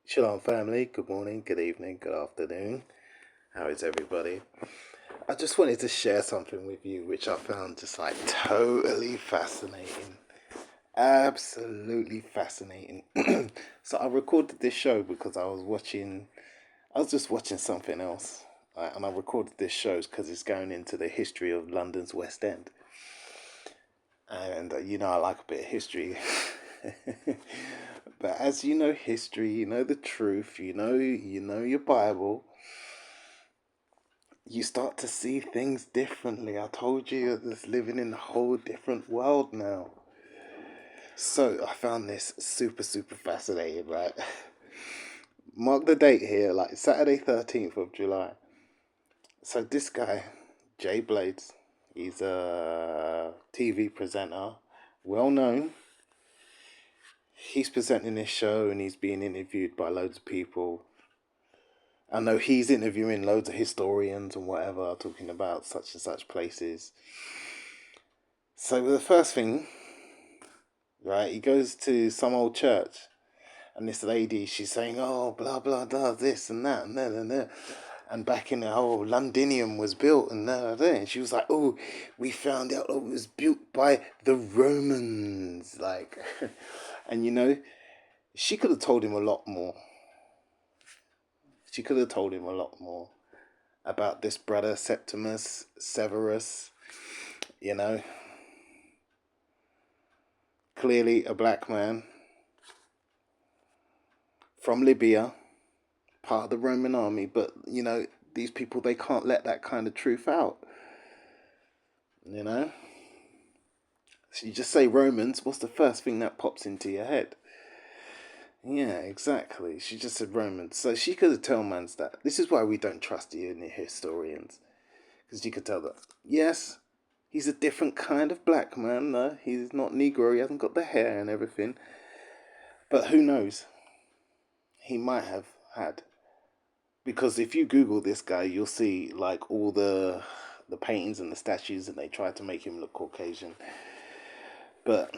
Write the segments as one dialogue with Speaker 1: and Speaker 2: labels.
Speaker 1: Shalom, family. Good morning, good evening, good afternoon. How is everybody? I just wanted to share something with you which I found just like totally fascinating. Absolutely fascinating. So I recorded this show because I was just watching something else. And I recorded this show because it's going into the history of London's West End. And I like a bit of history. But as you know history, you know the truth, you know your Bible, you start to see things differently. I told you you're just living in a whole different world now. So I found this super, super fascinating, right? Mark the date here, like Saturday 13th of July. So this guy, Jay Blades, he's a TV presenter, well known. He's presenting this show and he's being interviewed by loads of people. I know he's interviewing loads of historians and whatever, talking about such and such places. So the first thing, right, he goes to some old church, and this lady, she's saying, "Oh, blah blah blah, this and that and that and that." And back in the whole Londinium was built and that, and she was like, "Oh, we found out it was built by the Romans." Like, and she could have told him a lot more. She could have told him a lot more about this brother Septimus Severus, you know, clearly a black man from Libya, part of the Roman army, but these people, they can't let that kind of truth out, you know? So you just say Romans, what's the first thing that pops into your head? Yeah, exactly. She just said Romans. So she could have told mans that. This is why we don't trust you in the historians. Because you could tell that, yes, he's a different kind of black man. No, he's not Negro. He hasn't got the hair and everything. But who knows? He might have had. Because if you Google this guy, you'll see like all the paintings and the statues, and they try to make him look Caucasian. But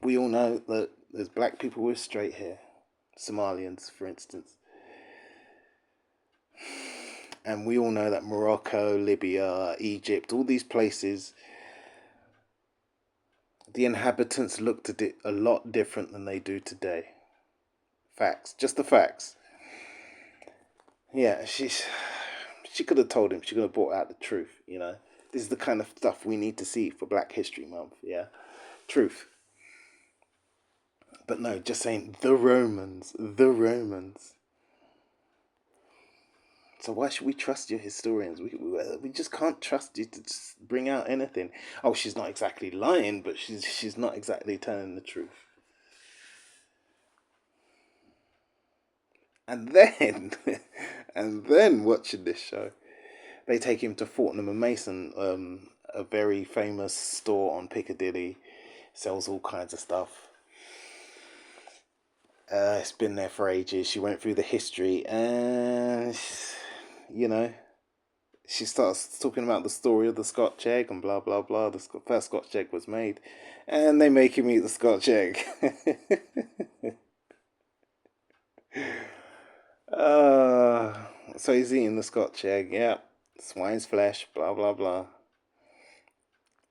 Speaker 1: we all know that there's black people with straight hair, Somalians, for instance, and we all know that Morocco, Libya, Egypt, all these places, the inhabitants looked at it a lot different than they do today. Facts, just the facts. Yeah, she could have told him. She could have brought out the truth. This is the kind of stuff we need to see for Black History Month. Yeah, truth. But no, just saying the Romans, the Romans. So why should we trust your historians? We just can't trust you to just bring out anything. Oh, she's not exactly lying, but she's not exactly telling the truth. And then, and then watching this show, they take him to Fortnum and Mason, a very famous store on Piccadilly, sells all kinds of stuff. It's been there for ages. She went through the history, and you know, she starts talking about the story of the Scotch egg and blah blah blah. The first Scotch egg was made, and they make him eat the Scotch egg. uh, so he's eating the Scotch egg. Yeah, swine's flesh. Blah blah blah.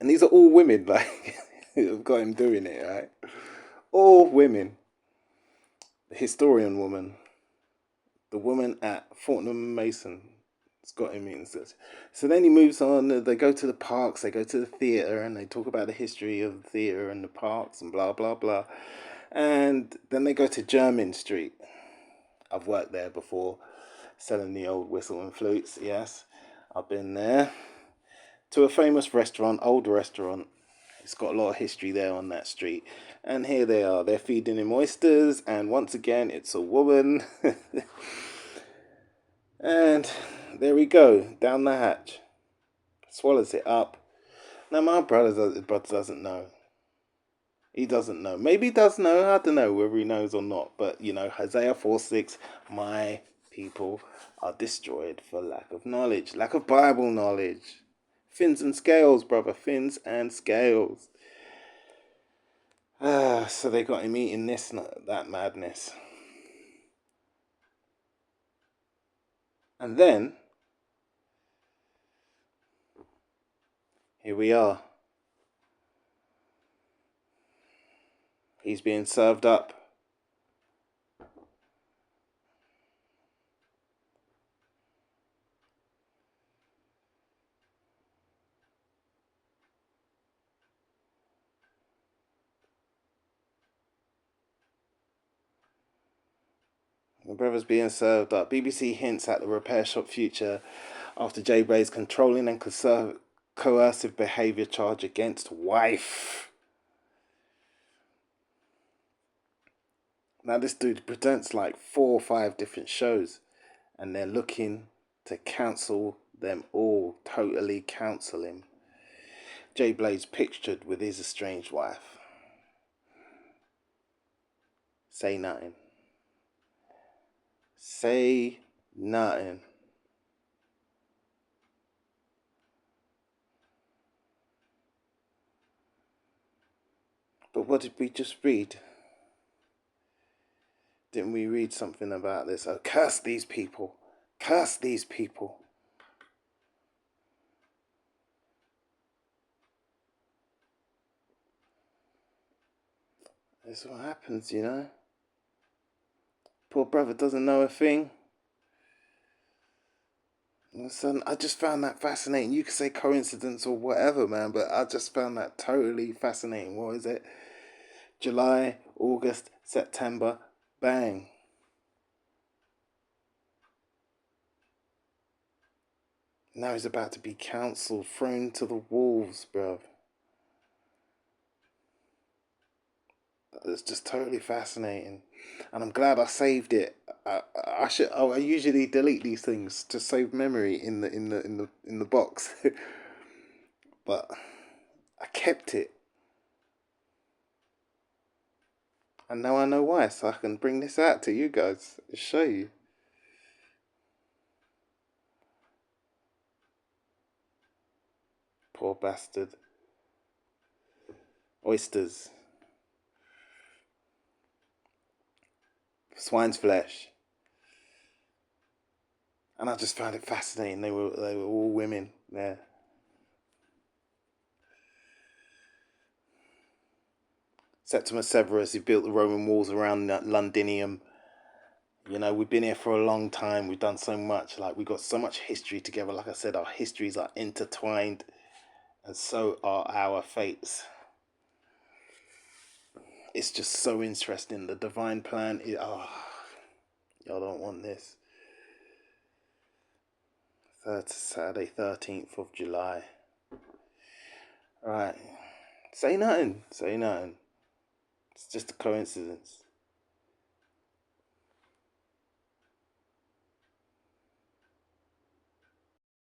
Speaker 1: And these are all women, like who've got him doing it, right? All women. The historian woman, the woman at Fortnum Mason, has got him eating this. So then he moves on. They go to the parks. They go to the theatre, and they talk about the history of the theatre and the parks and blah blah blah. And then they go to Jermyn Street. I've worked there before, selling the old whistle and flutes. Yes, I've been there. To a famous restaurant, old restaurant. It's got a lot of history there on that street. And here they are. They're feeding him oysters, and once again, it's a woman. And there we go, down the hatch. Swallows it up. Now, my brother doesn't know. He doesn't know. Maybe he does know. I don't know whether he knows or not. But, Hosea 4:6, my people are destroyed for lack of knowledge, lack of Bible knowledge. Fins and scales, brother. Fins and scales. So they got him eating this, that madness. And then, here we are. He's being served up. The brother's being served up. BBC hints at the repair shop future after Jay Blaze controlling and coercive behaviour charge against wife. Now this dude presents like 4 or 5 different shows, and they're looking to cancel them all, totally cancel him. Jay Blaze pictured with his estranged wife. Say nothing. Say nothing. But what did we just read? Didn't we read something about this? Oh, curse these people. Curse these people. That's what happens, you know. Poor brother doesn't know a thing. And so I just found that fascinating. You could say coincidence or whatever, man, but I just found that totally fascinating. What is it? July, August, September, bang. Now he's about to be cancelled, thrown to the wolves, bruv. It's just totally fascinating, and I'm glad I saved it. I usually delete these things to save memory in the box, but I kept it, and now I know why. So I can bring this out to you guys, and show you. Poor bastard. Oysters, swine's flesh, and I just found it fascinating. They were all women there. Septimus Severus, who built the Roman walls around Londinium. You know, we've been here for a long time. We've done so much. Like, we've got so much history together. Like I said, our histories are intertwined, and so are our fates. It's just so interesting. The divine plan is. Oh, y'all don't want this. Saturday, 13th of July. Right. Say nothing. Say nothing. It's just a coincidence.